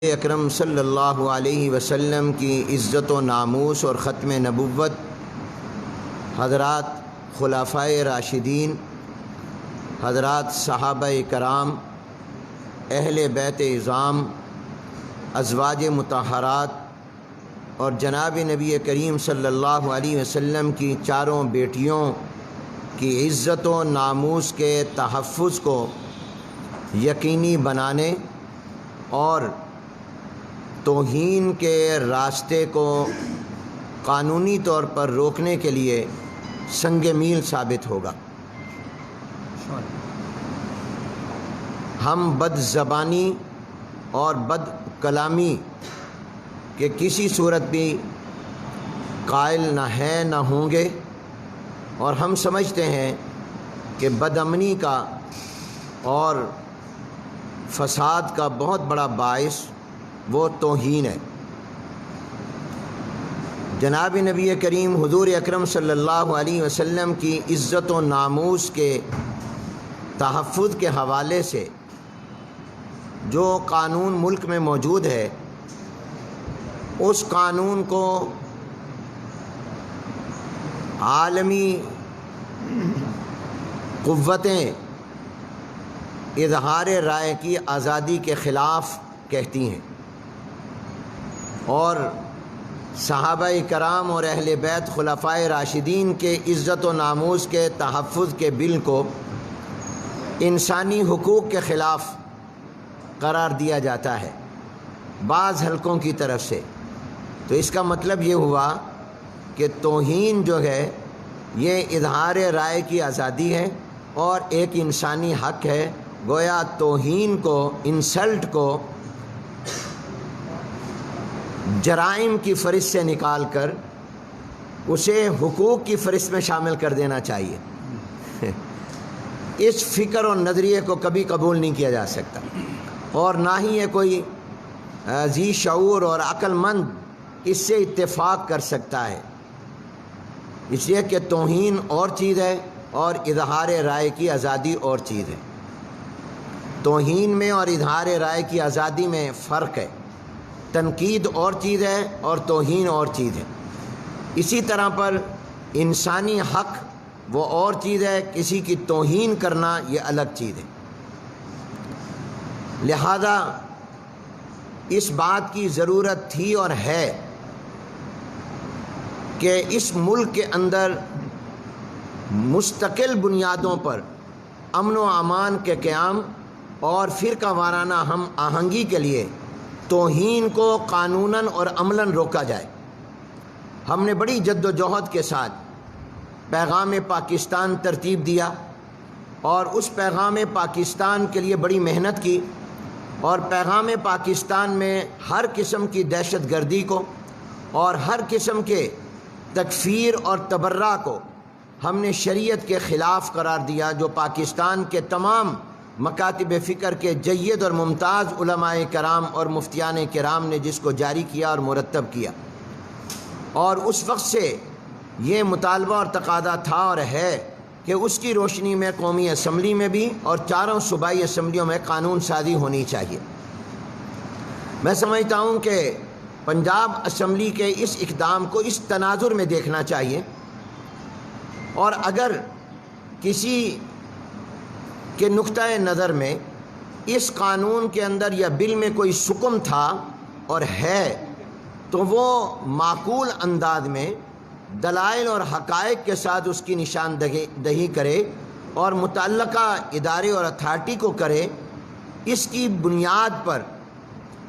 اکرم صلی اللہ علیہ وسلم کی عزت و ناموس اور ختم نبوت، حضرات خلفائے راشدین، حضرات صحابہ کرام، اہل بیت اعظام، ازواج مطہرات اور جناب نبی کریم صلی اللہ علیہ وسلم کی چاروں بیٹیوں کی عزت و ناموس کے تحفظ کو یقینی بنانے اور توہین کے راستے کو قانونی طور پر روکنے کے لیے سنگ میل ثابت ہوگا۔ ہم بد زبانی اور بد کلامی کے کسی صورت بھی قائل نہ ہیں نہ ہوں گے، اور ہم سمجھتے ہیں کہ بد امنی کا اور فساد کا بہت بڑا باعث وہ توہین ہے۔ جناب نبی کریم حضور اکرم صلی اللہ علیہ وسلم کی عزت و ناموس کے تحفظ کے حوالے سے جو قانون ملک میں موجود ہے، اس قانون کو عالمی قوتیں اظہار رائے کی آزادی کے خلاف کہتی ہیں، اور صحابہ کرام اور اہل بیت خلفائے راشدین کے عزت و ناموس کے تحفظ کے بل کو انسانی حقوق کے خلاف قرار دیا جاتا ہے بعض حلقوں کی طرف سے۔ تو اس کا مطلب یہ ہوا کہ توہین جو ہے یہ اظہار رائے کی آزادی ہے اور ایک انسانی حق ہے۔ گویا توہین کو، انسلٹ کو جرائم کی فہرست سے نکال کر اسے حقوق کی فہرست میں شامل کر دینا چاہیے۔ اس فکر اور نظریے کو کبھی قبول نہیں کیا جا سکتا، اور نہ ہی یہ کوئی ذی شعور اور عقل مند اس سے اتفاق کر سکتا ہے، اس لیے کہ توہین اور چیز ہے اور اظہار رائے کی آزادی اور چیز ہے۔ توہین میں اور اظہار رائے کی آزادی میں فرق ہے۔ تنقید اور چیز ہے اور توہین اور چیز ہے۔ اسی طرح پر انسانی حق وہ اور چیز ہے، کسی کی توہین کرنا یہ الگ چیز ہے۔ لہذا اس بات کی ضرورت تھی اور ہے کہ اس ملک کے اندر مستقل بنیادوں پر امن و امان کے قیام اور فرقہ وارانہ ہم آہنگی کے لیے توہین کو قانوناً اور عملاً روکا جائے۔ ہم نے بڑی جد و جہد کے ساتھ پیغام پاکستان ترتیب دیا، اور اس پیغام پاکستان کے لیے بڑی محنت کی، اور پیغام پاکستان میں ہر قسم کی دہشت گردی کو اور ہر قسم کے تکفیر اور تبرہ کو ہم نے شریعت کے خلاف قرار دیا، جو پاکستان کے تمام مکاتب فکر کے جید اور ممتاز علماء کرام اور مفتیان کرام نے جس کو جاری کیا اور مرتب کیا۔ اور اس وقت سے یہ مطالبہ اور تقاضا تھا اور ہے کہ اس کی روشنی میں قومی اسمبلی میں بھی اور چاروں صوبائی اسمبلیوں میں قانون سازی ہونی چاہیے۔ میں سمجھتا ہوں کہ پنجاب اسمبلی کے اس اقدام کو اس تناظر میں دیکھنا چاہیے، اور اگر کسی کے نقطہ نظر میں اس قانون کے اندر یا بل میں کوئی سکم تھا اور ہے، تو وہ معقول انداز میں دلائل اور حقائق کے ساتھ اس کی نشاندہی کرے اور متعلقہ ادارے اور اتھارٹی کو کرے۔ اس کی بنیاد پر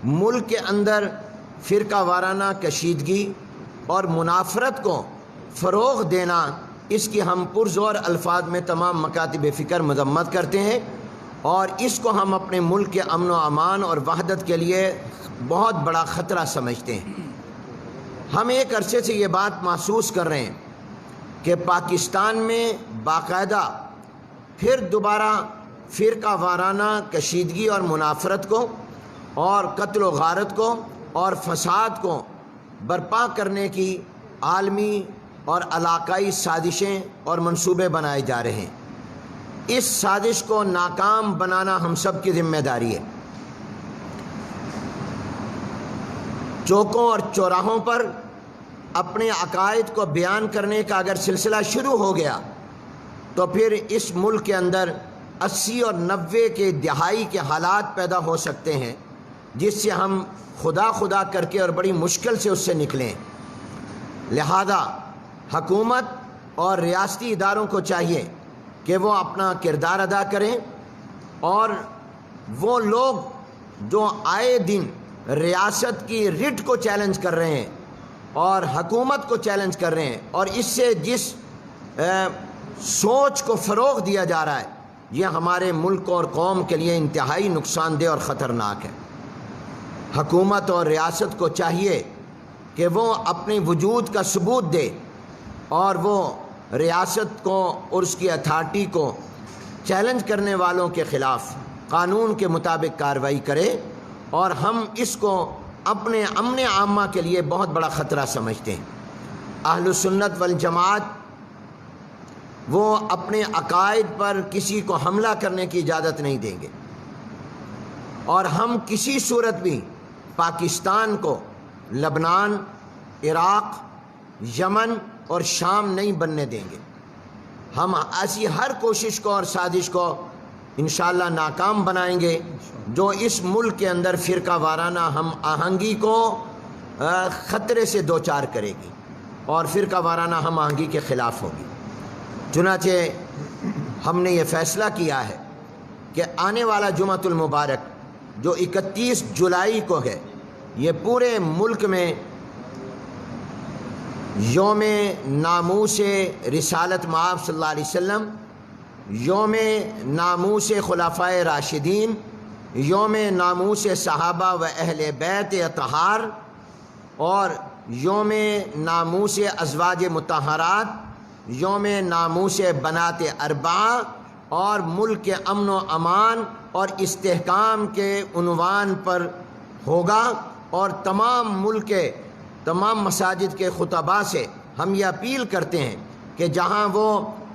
ملک کے اندر فرقہ وارانہ کشیدگی اور منافرت کو فروغ دینا، اس کی ہم پرزور الفاظ میں تمام مکاتب فکر مذمت کرتے ہیں، اور اس کو ہم اپنے ملک کے امن و امان اور وحدت کے لیے بہت بڑا خطرہ سمجھتے ہیں۔ ہم ایک عرصے سے یہ بات محسوس کر رہے ہیں کہ پاکستان میں باقاعدہ پھر دوبارہ فرقہ وارانہ کشیدگی اور منافرت کو اور قتل و غارت کو اور فساد کو برپا کرنے کی عالمی اور علاقائی سازشیں اور منصوبے بنائے جا رہے ہیں۔ اس سازش کو ناکام بنانا ہم سب کی ذمہ داری ہے۔ چوکوں اور چوراہوں پر اپنے عقائد کو بیان کرنے کا اگر سلسلہ شروع ہو گیا تو پھر اس ملک کے اندر 80 اور 90 کے دہائی کے حالات پیدا ہو سکتے ہیں، جس سے ہم خدا خدا کر کے اور بڑی مشکل سے اس سے نکلیں۔ لہذا حکومت اور ریاستی اداروں کو چاہیے کہ وہ اپنا کردار ادا کریں، اور وہ لوگ جو آئے دن ریاست کی رٹ کو چیلنج کر رہے ہیں اور حکومت کو چیلنج کر رہے ہیں، اور اس سے جس سوچ کو فروغ دیا جا رہا ہے، یہ ہمارے ملک اور قوم کے لیے انتہائی نقصان دہ اور خطرناک ہے۔ حکومت اور ریاست کو چاہیے کہ وہ اپنے وجود کا ثبوت دے، اور وہ ریاست کو اور اس کی اتھارٹی کو چیلنج کرنے والوں کے خلاف قانون کے مطابق کارروائی کرے، اور ہم اس کو اپنے امن عامہ کے لیے بہت بڑا خطرہ سمجھتے ہیں۔ اہل السنت والجماعت وہ اپنے عقائد پر کسی کو حملہ کرنے کی اجازت نہیں دیں گے، اور ہم کسی صورت بھی پاکستان کو لبنان، عراق، یمن اور شام نہیں بننے دیں گے۔ ہم ایسی ہر کوشش کو اور سازش کو انشاءاللہ ناکام بنائیں گے جو اس ملک کے اندر فرقہ وارانہ ہم آہنگی کو خطرے سے دوچار کرے گی اور فرقہ وارانہ ہم آہنگی کے خلاف ہوگی۔ چنانچہ ہم نے یہ فیصلہ کیا ہے کہ آنے والا جمعۃ المبارک جو 31 جولائی کو ہے، یہ پورے ملک میں یوم ناموس رسالت مآب صلی اللہ علیہ وسلم، یوم ناموس خلفائے راشدین، یوم ناموس صحابہ و اہل بیت اطہار، اور یوم ناموس ازواج مطہرات، یوم ناموس بنات اربعہ، اور ملک کے امن و امان اور استحکام کے عنوان پر ہوگا۔ اور تمام ملک کے تمام مساجد کے خطباء سے ہم یہ اپیل کرتے ہیں کہ جہاں وہ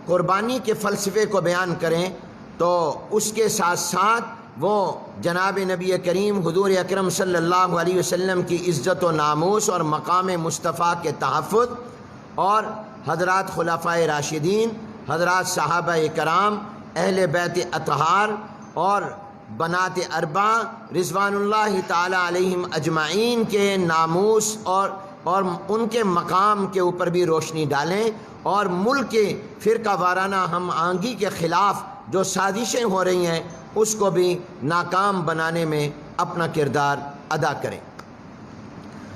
قربانی کے فلسفے کو بیان کریں تو اس کے ساتھ ساتھ وہ جناب نبی کریم حضور اکرم صلی اللہ علیہ وسلم کی عزت و ناموس اور مقام مصطفیٰ کے تحفظ، اور حضرات خلفائے راشدین، حضرات صحابہ کرام، اہل بیت اطہار اور بنات اربعہ رضوان اللہ تعالی علیہم اجمعین کے ناموس اور ان کے مقام کے اوپر بھی روشنی ڈالیں، اور ملک کے فرقہ وارانہ ہم آہنگی کے خلاف جو سازشیں ہو رہی ہیں اس کو بھی ناکام بنانے میں اپنا کردار ادا کریں۔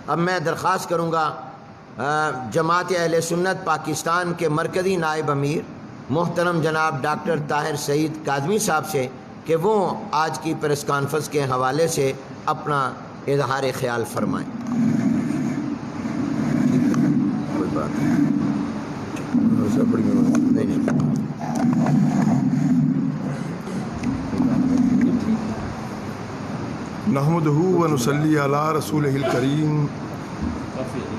اب میں درخواست کروں گا جماعت اہل سنت پاکستان کے مرکزی نائب امیر محترم جناب ڈاکٹر طاہر سعید کاظمی صاحب سے کہ وہ آج کی پریس کانفرنس کے حوالے سے اپنا اظہار خیال فرمائیں۔ کوئی بات نہیں۔ نحمدہ و نصلی علی رسولہ الکریم،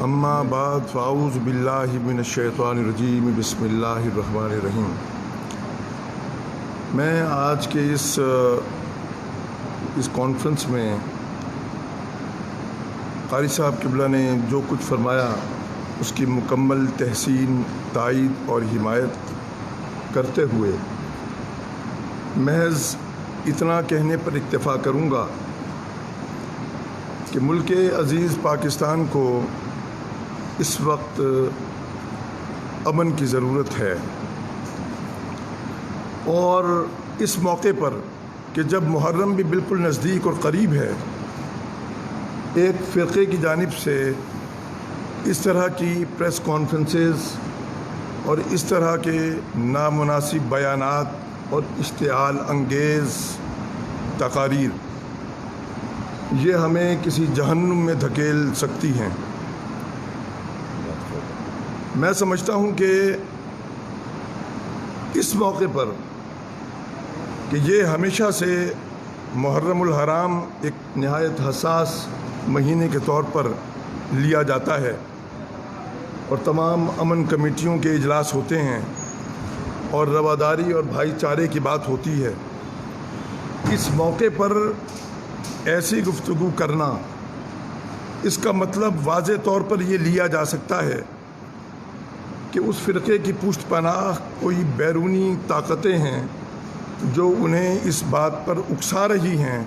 اما بعد، فاعوذ باللہ من الشیطان الرجیم، بسم اللہ الرحمن الرحیم۔ میں آج کے اس کانفرنس میں قاری صاحب قبلہ نے جو کچھ فرمایا اس کی مکمل تحسین، تائید اور حمایت کرتے ہوئے محض اتنا کہنے پر اکتفا کروں گا کہ ملک عزیز پاکستان کو اس وقت امن کی ضرورت ہے، اور اس موقع پر کہ جب محرم بھی بالکل نزدیک اور قریب ہے، ایک فرقے کی جانب سے اس طرح کی پریس کانفرنسز اور اس طرح کے نامناسب بیانات اور اشتعال انگیز تقاریر یہ ہمیں کسی جہنم میں دھکیل سکتی ہیں۔ میں سمجھتا ہوں کہ اس موقع پر کہ یہ ہمیشہ سے محرم الحرام ایک نہایت حساس مہینے کے طور پر لیا جاتا ہے، اور تمام امن کمیٹیوں کے اجلاس ہوتے ہیں اور رواداری اور بھائی چارے کی بات ہوتی ہے۔ اس موقع پر ایسی گفتگو کرنا اس کا مطلب واضح طور پر یہ لیا جا سکتا ہے کہ اس فرقے کی پشت پناہ کوئی بیرونی طاقتیں ہیں جو انہیں اس بات پر اکسا رہی ہیں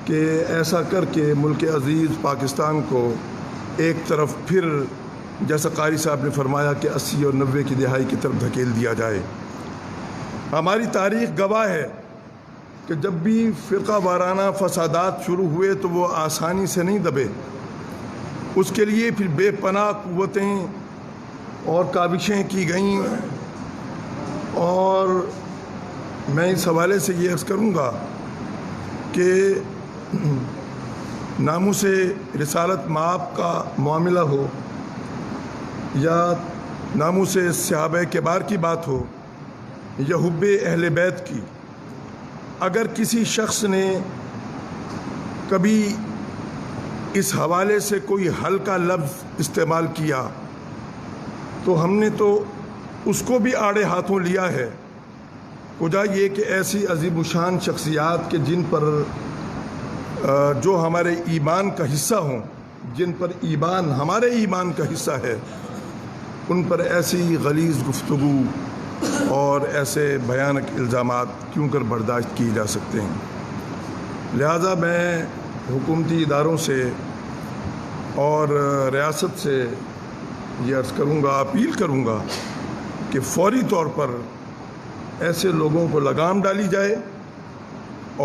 کہ ایسا کر کے ملک عزیز پاکستان کو ایک طرف پھر جیسا قاری صاحب نے فرمایا کہ 80 اور 90 کی دہائی کی طرف دھکیل دیا جائے۔ ہماری تاریخ گواہ ہے کہ جب بھی فرقہ وارانہ فسادات شروع ہوئے تو وہ آسانی سے نہیں دبے، اس کے لیے پھر بے پناہ قوتیں اور کاوشیں کی گئیں، اور میں اس حوالے سے یہ عرض کروں گا کہ ناموس رسالت مآب کا معاملہ ہو یا ناموس صحابہ کبار کی بات ہو یا حب اہل بیت کی، اگر کسی شخص نے کبھی اس حوالے سے کوئی ہلکا لفظ استعمال کیا تو ہم نے تو اس کو بھی آڑے ہاتھوں لیا ہے۔ وجہ یہ کہ ایسی عظیم الشان شخصیات کے جن پر جو ہمارے ایمان کا حصہ ہوں، جن پر ایمان ہمارے ایمان کا حصہ ہے، ان پر ایسی غلیظ گفتگو اور ایسے بھیانک الزامات کیوں کر برداشت کیے جا سکتے ہیں۔ لہٰذا میں حکومتی اداروں سے اور ریاست سے یہ عرض کروں گا، اپیل کروں گا کہ فوری طور پر ایسے لوگوں کو لگام ڈالی جائے،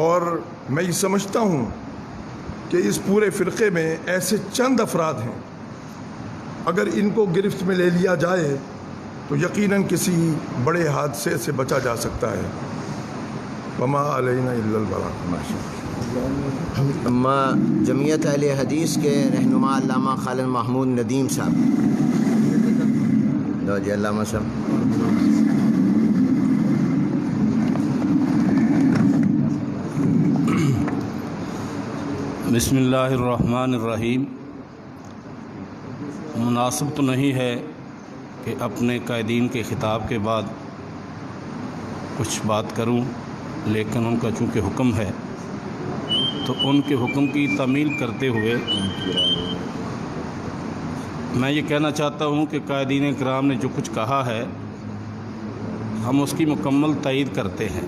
اور میں یہ سمجھتا ہوں کہ اس پورے فرقے میں ایسے چند افراد ہیں، اگر ان کو گرفت میں لے لیا جائے تو یقیناً کسی بڑے حادثے سے بچا جا سکتا ہے۔ وما علینا الا البلاغ۔ اما جمعیت اہل حدیث کے رہنما علامہ خالد محمود ندیم صاحب، لو جی علامہ صاحب۔ بسم اللہ الرحمن الرحیم۔ مناسب تو نہیں ہے کہ اپنے قائدین کے خطاب کے بعد کچھ بات کروں، لیکن ان کا چونکہ حکم ہے تو ان کے حکم کی تعمیل کرتے ہوئے میں یہ کہنا چاہتا ہوں کہ قائدین کرام نے جو کچھ کہا ہے ہم اس کی مکمل تائید کرتے ہیں،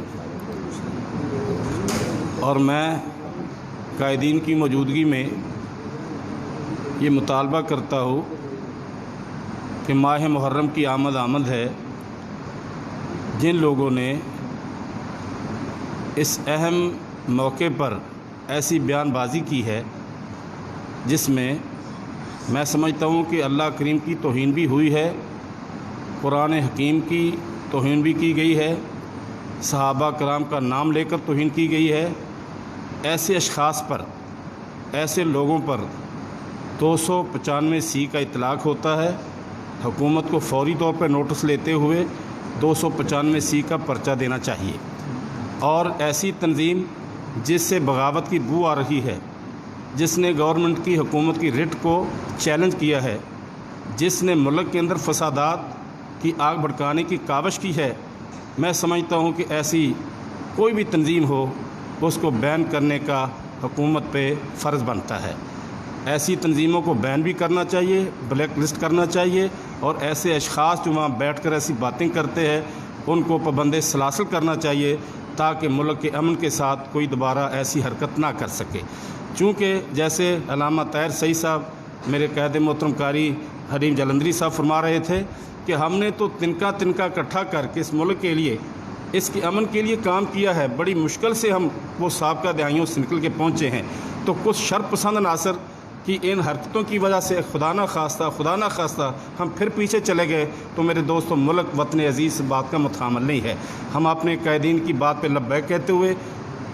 اور میں قائدین کی موجودگی میں یہ مطالبہ کرتا ہوں کہ ماہ محرم کی آمد ہے، جن لوگوں نے اس اہم موقع پر ایسی بیان بازی کی ہے جس میں میں سمجھتا ہوں کہ اللہ کریم کی توہین بھی ہوئی ہے، قرآن حکیم کی توہین بھی کی گئی ہے، صحابہ کرام کا نام لے کر توہین کی گئی ہے، ایسے اشخاص پر، ایسے لوگوں پر 295 سی کا اطلاق ہوتا ہے۔ حکومت کو فوری طور پر نوٹس لیتے ہوئے 295 سی کا پرچہ دینا چاہیے، اور ایسی تنظیم جس سے بغاوت کی بو آ رہی ہے، جس نے گورنمنٹ کی حکومت کی رٹ کو چیلنج کیا ہے، جس نے ملک کے اندر فسادات کی آگ بھڑکانے کی کاوش کی ہے، میں سمجھتا ہوں کہ ایسی کوئی بھی تنظیم ہو اس کو بین کرنے کا حکومت پہ فرض بنتا ہے۔ ایسی تنظیموں کو بین بھی کرنا چاہیے، بلیک لسٹ کرنا چاہیے، اور ایسے اشخاص جو وہاں بیٹھ کر ایسی باتیں کرتے ہیں ان کو پابند سلاسل کرنا چاہیے، تاکہ ملک کے امن کے ساتھ کوئی دوبارہ ایسی حرکت نہ کر سکے۔ چونکہ جیسے علامہ طاہر سعید صاحب، میرے قائد محترم قاری حلیم جلندری صاحب فرما رہے تھے کہ ہم نے تو تنکا اکٹھا کر کے اس ملک کے لیے، اس کے امن کے لیے کام کیا ہے، بڑی مشکل سے ہم وہ سابقہ دہائیوں سے نکل کے پہنچے ہیں، تو کچھ شر پسند عناصر کی ان حرکتوں کی وجہ سے خدا نہ خواستہ ہم پھر پیچھے چلے گئے تو میرے دوستوں، ملک وطن عزیز سے بات کا متحمل نہیں ہے۔ ہم اپنے قائدین کی بات پہ لبیک کہتے ہوئے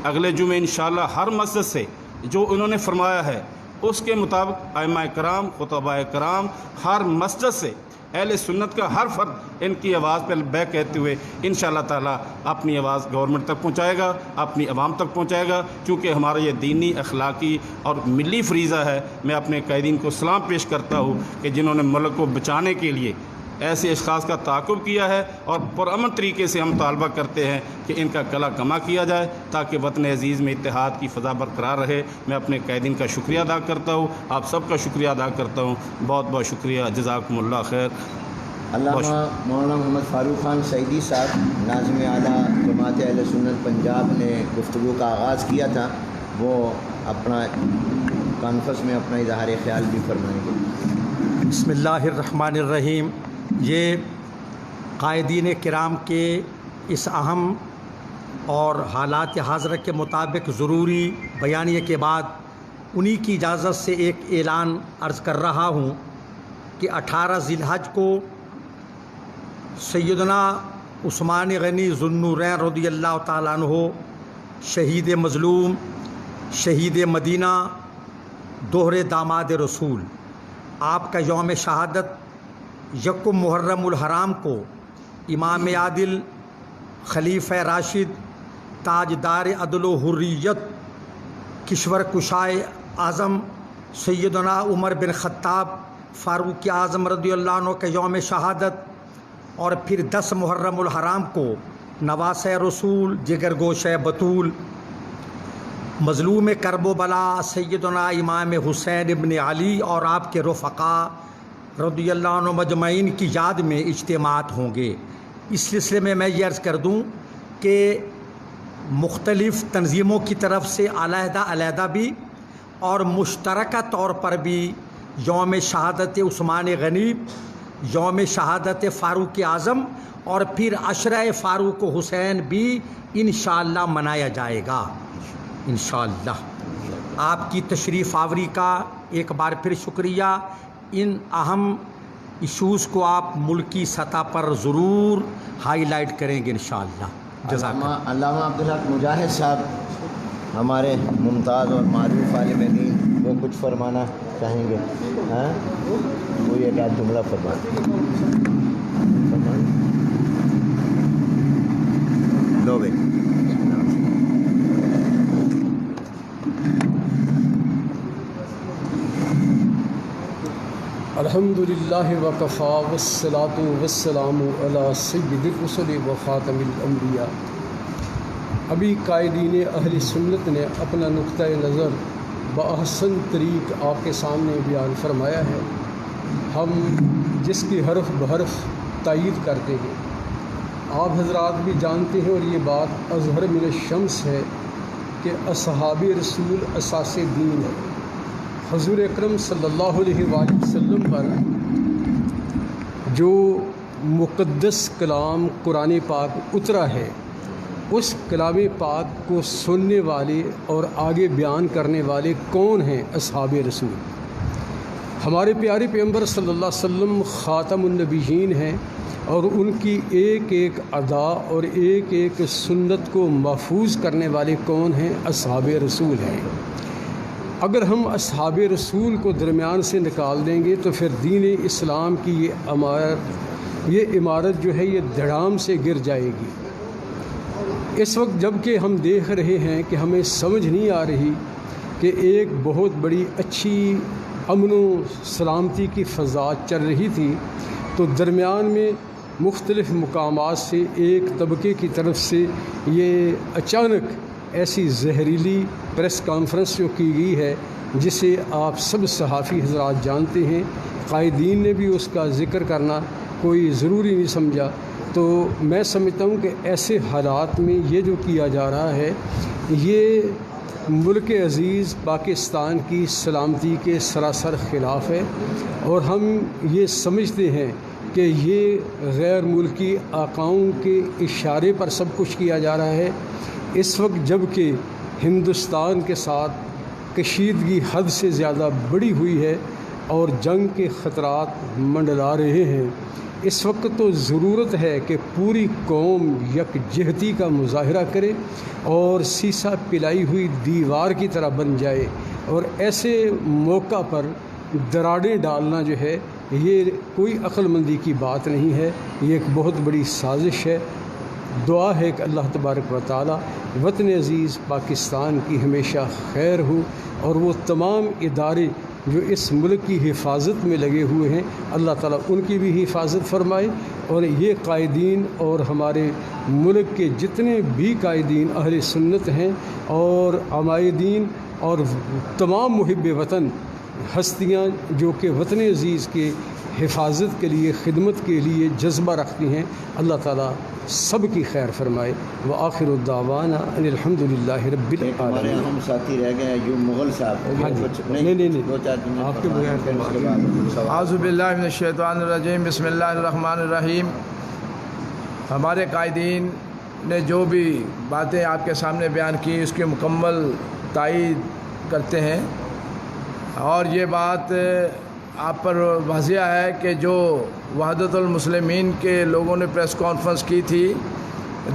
اگلے جمعے انشاءاللہ ہر مسجد سے جو انہوں نے فرمایا ہے اس کے مطابق ائمہ کرام، خطباء کرام، ہر مسجد سے اہل سنت کا ہر فرد ان کی آواز پہ لبیک کہتے ہوئے انشاءاللہ تعالیٰ اپنی آواز گورنمنٹ تک پہنچائے گا، اپنی عوام تک پہنچائے گا، چونکہ ہمارا یہ دینی، اخلاقی اور ملی فریضہ ہے۔ میں اپنے قائدین کو سلام پیش کرتا ہوں کہ جنہوں نے ملک کو بچانے کے لیے ایسے اشخاص کا تعاقب کیا ہے اور پرامن طریقے سے ہم طالبہ کرتے ہیں کہ ان کا کلا کما کیا جائے تاکہ وطن عزیز میں اتحاد کی فضا برقرار رہے۔ میں اپنے قائدین کا شکریہ ادا کرتا ہوں، آپ سب کا شکریہ ادا کرتا ہوں۔ بہت بہت شکریہ، جزاکم اللہ خیر۔ علامہ مولانا محمد فاروق خان سعیدی صاحب ناظم اعلیٰ جماعت اہل سنت پنجاب نے گفتگو کا آغاز کیا تھا، وہ اپنا کانفرنس میں اپنا اظہار خیال بھی فرمائیں گے۔ بسم اللہ الرحمن الرحیم۔ یہ قائدین کرام کے اس اہم اور حالات حاضرہ کے مطابق ضروری بیانیے کے بعد انہی کی اجازت سے ایک اعلان عرض کر رہا ہوں کہ 18 ذی الحج کو سیدنا عثمان غنی ذو النورین رضی اللہ تعالیٰ عنہ، شہید مظلوم، شہید مدینہ، دوہرے داماد رسول، آپ کا یوم شہادت یکم محرم الحرام کو امام عادل، خلیفہ راشد، تاجدار عدل و حریت، کشور کشائے اعظم سیدنا عمر بن خطاب فاروق اعظم رضی اللہ عنہ کا یوم شہادت، اور پھر 10 محرم الحرام کو نواسہ رسول، جگر گوشہ بطول، مظلوم کرب و بلا سیدنا امام حسین ابن علی اور آپ کے رفقاء رضی اللہ عنہ مجمعین کی یاد میں اجتماعات ہوں گے۔ اس سلسلے میں یہ عرض کر دوں کہ مختلف تنظیموں کی طرف سے علیحدہ علیحدہ بھی اور مشترکہ طور پر بھی یوم شہادت عثمان غنی، یوم شہادت فاروق اعظم اور پھر عشرہ فاروق حسین بھی انشاءاللہ منایا جائے گا انشاءاللہ۔ آپ کی تشریف آوری کا ایک بار پھر شکریہ۔ ان اہم ایشوز کو آپ ملکی سطح پر ضرور ہائی لائٹ کریں گے انشاءاللہ۔ علامہ عبدالحق مجاہد صاحب ہمارے ممتاز اور معروف عالم دین، وہ کچھ فرمانا چاہیں گے؟ ہاں، وہ ایک آدھ جملہ فرمائیں۔ لو بھائی۔ الحمدللہ وکفا والصلاة والسلام علی سید الرسل و خاتم الانبیاء۔ ابھی قائدین اہل سنت نے اپنا نقطہ نظر بأحسن طریق آپ کے سامنے بیان فرمایا ہے، ہم جس کی حرف بحرف تائید کرتے ہیں۔ آپ حضرات بھی جانتے ہیں اور یہ بات اظہر من الشمس ہے کہ اصحاب رسول اساس دین ہے۔ حضور اکرم صلی اللہ علیہ وآلہ وسلم پر جو مقدس کلام قرآن پاک اترا ہے، اس کلام پاک کو سننے والے اور آگے بیان کرنے والے کون ہیں؟ اصحاب رسول۔ ہمارے پیارے پیغمبر صلی اللہ علیہ وسلم خاتم النبیین ہیں، اور ان کی ایک ایک ادا اور ایک ایک سنت کو محفوظ کرنے والے کون ہیں؟ اصحاب رسول ہیں۔ اگر ہم اصحاب رسول کو درمیان سے نکال دیں گے تو پھر دین اسلام کی یہ عمارت جو ہے یہ دھڑام سے گر جائے گی۔ اس وقت جب کہ ہم دیکھ رہے ہیں کہ ہمیں سمجھ نہیں آ رہی کہ ایک بہت بڑی اچھی امن و سلامتی کی فضا چل رہی تھی، تو درمیان میں مختلف مقامات سے ایک طبقے کی طرف سے یہ اچانک ایسی زہریلی پریس کانفرنس جو کی گئی ہے، جسے آپ سب صحافی حضرات جانتے ہیں، قائدین نے بھی اس کا ذکر کرنا کوئی ضروری نہیں سمجھا۔ تو میں سمجھتا ہوں کہ ایسے حالات میں یہ جو کیا جا رہا ہے، یہ ملک عزیز پاکستان کی سلامتی کے سراسر خلاف ہے، اور ہم یہ سمجھتے ہیں کہ یہ غیر ملکی آقاؤں کے اشارے پر سب کچھ کیا جا رہا ہے۔ اس وقت جب کہ ہندوستان کے ساتھ کشیدگی حد سے زیادہ بڑھی ہوئی ہے اور جنگ کے خطرات منڈلا رہے ہیں، اس وقت تو ضرورت ہے کہ پوری قوم یکجہتی کا مظاہرہ کرے اور سیسا پلائی ہوئی دیوار کی طرح بن جائے، اور ایسے موقع پر دراڑیں ڈالنا جو ہے یہ کوئی عقل مندی کی بات نہیں ہے، یہ ایک بہت بڑی سازش ہے۔ دعا ہے کہ اللہ تبارک و تعالی وطن عزیز پاکستان کی ہمیشہ خیر ہو، اور وہ تمام ادارے جو اس ملک کی حفاظت میں لگے ہوئے ہیں، اللہ تعالیٰ ان کی بھی حفاظت فرمائے، اور یہ قائدین اور ہمارے ملک کے جتنے بھی قائدین اہل سنت ہیں اور عمائدین اور تمام محب وطن ہستیاں جو کہ وطن عزیز کے حفاظت کے لیے، خدمت کے لیے جذبہ رکھتی ہیں، اللہ تعالیٰ سب کی خیر فرمائے۔ وآخر الدعوانا ان الحمد للہ رب ہمارے العالمین۔ ہم ساتھی رہ گئے ہیں یوں مغل صاحب، ہاں جی، کچھ نہیں، دو چار جملے آپ کے فرمائیں، بغیر پھر اس کے بعد سوال۔ اعوذ باللہ من الشیطان الرجیم، بسم اللہ الرحمن الرحیم۔ ہمارے قائدین نے جو بھی باتیں آپ کے سامنے بیان کی اس کی مکمل تائید کرتے ہیں، اور یہ بات آپ پر واضح ہے کہ جو وحدت المسلمین کے لوگوں نے پریس کانفرنس کی تھی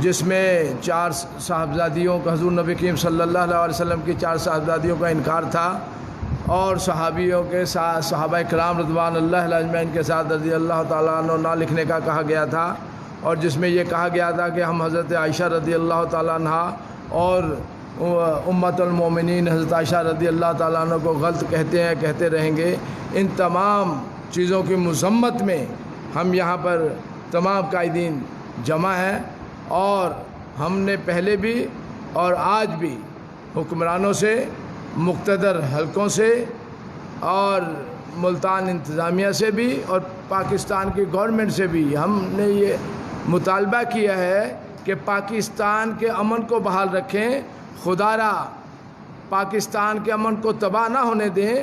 جس میں 4 صاحبزادیوں کا، حضور نبی کریم صلی اللہ علیہ وسلم کی 4 صاحبزادیوں کا انکار تھا، اور صحابیوں کے ساتھ صحابہ کرام رضوان اللہ اجمعین کے ساتھ رضی اللہ تعالیٰ عنہ نہ لکھنے کا کہا گیا تھا، اور جس میں یہ کہا گیا تھا کہ ہم حضرت عائشہ رضی اللہ تعالیٰ عنہ اور امت المومنین حضرت عائشہ رضی اللہ تعالیٰ عنہ کو غلط کہتے ہیں، کہتے رہیں گے۔ ان تمام چیزوں کی مذمت میں ہم یہاں پر تمام قائدین جمع ہیں، اور ہم نے پہلے بھی اور آج بھی حکمرانوں سے، مقتدر حلقوں سے اور ملتان انتظامیہ سے بھی اور پاکستان کی گورنمنٹ سے بھی ہم نے یہ مطالبہ کیا ہے کہ پاکستان کے امن کو بحال رکھیں، خدا را پاکستان کے امن کو تباہ نہ ہونے دیں۔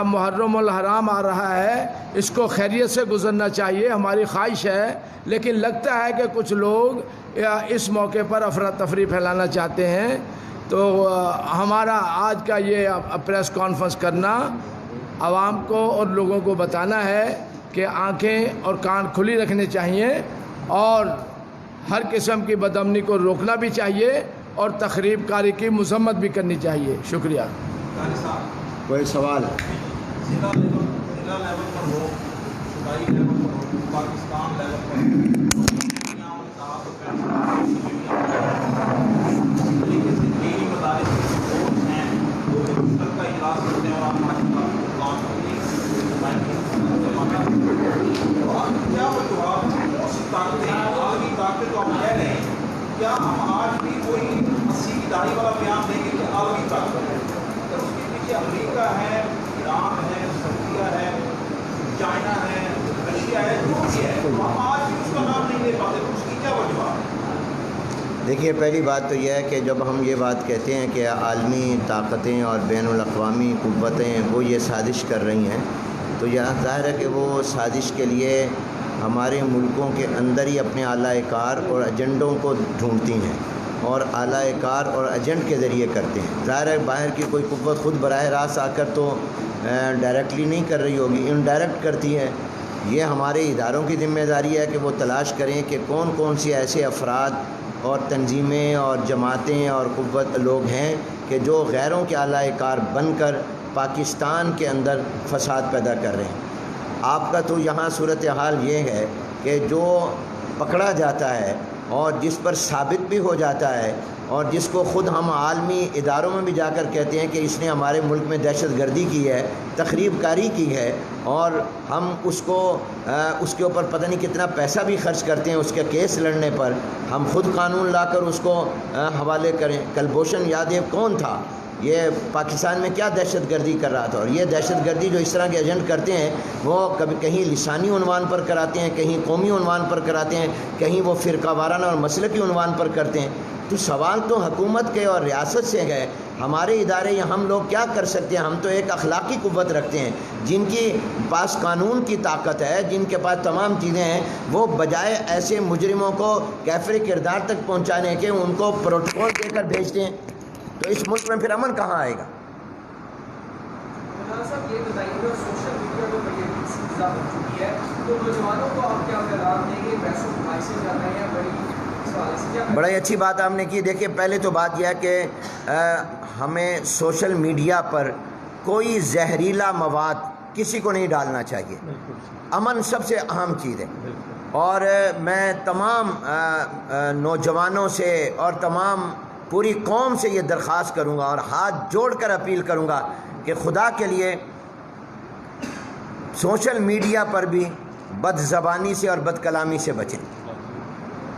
محرم الحرام آ رہا ہے، اس کو خیریت سے گزرنا چاہیے، ہماری خواہش ہے، لیکن لگتا ہے کہ کچھ لوگ اس موقع پر افراتفری پھیلانا چاہتے ہیں۔ تو ہمارا آج کا یہ پریس کانفرنس کرنا عوام کو اور لوگوں کو بتانا ہے کہ آنکھیں اور کان کھلی رکھنے چاہیے، اور ہر قسم کی بدامنی کو روکنا بھی چاہیے، اور تخریب کاری کی مذمت بھی کرنی چاہیے۔ شکریہ۔ کوئی سوال؟ ضلع لیول پر ہو، صوبائی لیول پر ہو، پاکستان لیول پر ہو، دینی مدارس ہیں وہ مستقل کا اجلاس کرتے ہیں، اور کیا وجوہات طاقتیں عالمی طاقتیں تو آپ کہہ رہے ہیں، کیا ہم آج بھی کوئی 80 کی دہائی والا بیان دیں گے کہ عالمی طاقت ہے؟ اس کے پیچھے امریکہ ہے، ایران ہے، سعودیہ ہے، چائنا ہے، رشیا ہے، جو بھی ہے، تو ہم آج بھی اس کا نام نہیں لے پاتے، تو اس کی کیا وجوہات؟ دیکھیے، پہلی بات تو یہ ہے کہ جب ہم یہ بات کہتے ہیں کہ عالمی طاقتیں اور بین الاقوامی قوتیں وہ یہ سازش کر رہی ہیں، تو یہ ظاہر ہے کہ وہ سازش کے لیے ہمارے ملکوں کے اندر ہی اپنے اعلی کار اور ایجنڈوں کو ڈھونڈتی ہیں، اور اعلی کار اور ایجنٹ کے ذریعے کرتے ہیں۔ ظاہر ہے باہر کی کوئی قوت خود براہ راست آ کر تو ڈائریکٹلی نہیں کر رہی ہوگی، انڈائریکٹ کرتی ہے۔ یہ ہمارے اداروں کی ذمہ داری ہے کہ وہ تلاش کریں کہ کون کون سی ایسے افراد اور تنظیمیں اور جماعتیں اور قوت لوگ ہیں کہ جو غیروں کے اعلی کار بن کر پاکستان کے اندر فساد پیدا کر رہے ہیں۔ آپ کا تو یہاں صورتحال یہ ہے کہ جو پکڑا جاتا ہے اور جس پر ثابت بھی ہو جاتا ہے، اور جس کو خود ہم عالمی اداروں میں بھی جا کر کہتے ہیں کہ اس نے ہمارے ملک میں دہشت گردی کی ہے، تخریب کاری کی ہے، اور ہم اس کے اوپر پتہ نہیں کتنا پیسہ بھی خرچ کرتے ہیں اس کے کیس لڑنے پر، ہم خود قانون لا کر اس کو حوالے کریں۔ کلبھوشن یادیو کون تھا؟ یہ پاکستان میں کیا دہشت گردی کر رہا تھا؟ اور یہ دہشت گردی جو اس طرح کے ایجنٹ کرتے ہیں وہ کبھی کہیں لسانی عنوان پر کراتے ہیں، کہیں قومی عنوان پر کراتے ہیں، کہیں وہ فرقہ وارانہ اور مسلکی عنوان پر کرتے ہیں۔ تو سوال تو حکومت کے اور ریاست سے ہے، ہمارے ادارے یا ہم لوگ کیا کر سکتے ہیں؟ ہم تو ایک اخلاقی قوت رکھتے ہیں، جن کی پاس قانون کی طاقت ہے، جن کے پاس تمام چیزیں ہیں، وہ بجائے ایسے مجرموں کو کیفر کردار تک پہنچانے کے ان کو پروٹوکول دے کر بھیجتے ہیں، تو اس ملک میں پھر امن کہاں آئے گا؟ صاحب یہ بتائیے کہ سوشل میڈیا کو بڑی سزا ہو چکی ہے، تو نوجوانوں کو آپ کیا پیغام دیں گے؟ پیسوں کمائی سے جا رہے ہیں، بڑی اچھی بات آپ نے کی۔ دیکھیے، پہلے تو بات یہ ہے کہ ہمیں سوشل میڈیا پر کوئی زہریلا مواد کسی کو نہیں ڈالنا چاہیے، امن سب سے اہم چیز ہے۔ اور میں تمام نوجوانوں سے اور تمام پوری قوم سے یہ درخواست کروں گا اور ہاتھ جوڑ کر اپیل کروں گا کہ خدا کے لیے سوشل میڈیا پر بھی بد زبانی سے اور بد کلامی سے بچیں،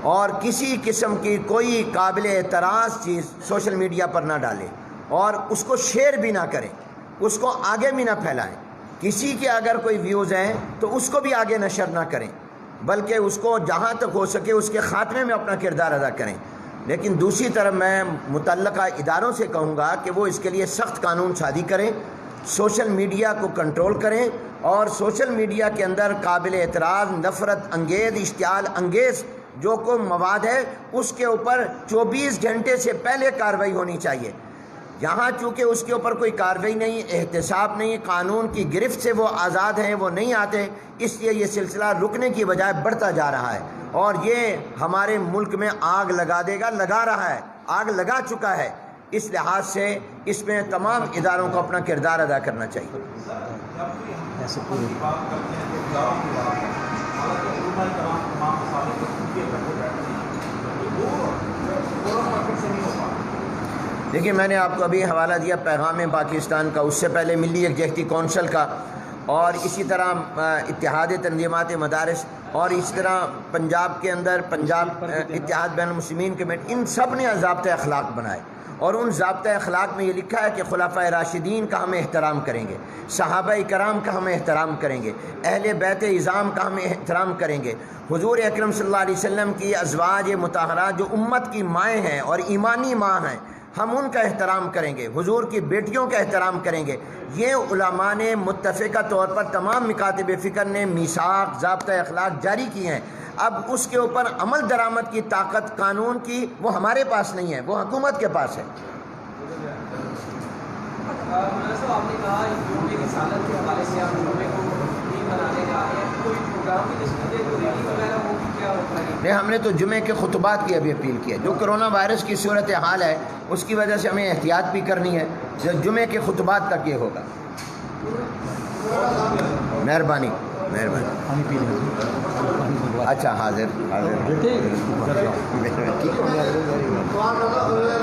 اور کسی قسم کی کوئی قابل اعتراض چیز سوشل میڈیا پر نہ ڈالیں، اور اس کو شیئر بھی نہ کریں، اس کو آگے بھی نہ پھیلائیں۔ کسی کے اگر کوئی ویوز ہیں تو اس کو بھی آگے نشر نہ کریں، بلکہ اس کو جہاں تک ہو سکے اس کے خاتمے میں اپنا کردار ادا کریں۔ لیکن دوسری طرف میں متعلقہ اداروں سے کہوں گا کہ وہ اس کے لیے سخت قانون سازی کریں، سوشل میڈیا کو کنٹرول کریں، اور سوشل میڈیا کے اندر قابل اعتراض، نفرت انگیز، اشتعال انگیز جو کوئی مواد ہے اس کے اوپر 24 گھنٹے سے پہلے کارروائی ہونی چاہیے۔ یہاں چونکہ اس کے اوپر کوئی کارروائی نہیں، احتساب نہیں، قانون کی گرفت سے وہ آزاد ہیں، وہ نہیں آتے، اس لیے یہ سلسلہ رکنے کی بجائے بڑھتا جا رہا ہے، اور یہ ہمارے ملک میں آگ لگا دے گا، لگا رہا ہے، آگ لگا چکا ہے۔ اس لحاظ سے اس میں تمام اداروں کو اپنا کردار ادا کرنا چاہیے۔ دیکھیے، میں نے آپ کو ابھی حوالہ دیا پیغام پاکستان کا، اس سے پہلے ملی یکجہتی کونسل کا، اور اسی طرح اتحاد تنظیمات مدارس، اور اس طرح پنجاب کے اندر پنجاب اتحاد بین المسلمین کمیٹی، ان سب نے ضابطۂ اخلاق بنائے، اور ان ضابطۂ اخلاق میں یہ لکھا ہے کہ خلفائے راشدین کا ہم احترام کریں گے، صحابہ کرام کا ہم احترام کریں گے، اہل بیت اعظام کا ہم احترام کریں گے، حضور اکرم صلی اللہ علیہ وسلم کی ازواج مطہرات جو امت کی مائیں ہیں اور ایمانی ماں ہیں، ہم ان کا احترام کریں گے، حضور کی بیٹیوں کا احترام کریں گے۔ یہ علماء نے متفقہ طور پر تمام مکاتب فکر نے میثاق، ضابطۂ اخلاق جاری کیے ہیں۔ اب اس کے اوپر عمل درآمد کی طاقت قانون کی وہ ہمارے پاس نہیں ہے، وہ حکومت کے پاس ہے۔ مولانا صاحب، آپ نے کہا جمعے کی رسالت کے حوالے سے آپ جمعے کو عید منانے جا رہے ہیں، کوئی پروگرام کی تصویر کوئی ریلی وغیرہ ہوگی، کیا ہوتا ہے؟ نہیں، ہم نے تو جمعے کے خطبات کی ابھی اپیل کی ہے۔ جو کرونا وائرس کی صورتحال ہے اس کی وجہ سے ہمیں احتیاط بھی کرنی ہے، جو جمعے کے خطبات تک یہ ہوگا۔ مہربانی مہربانی۔ اچھا، حاضر حاضر۔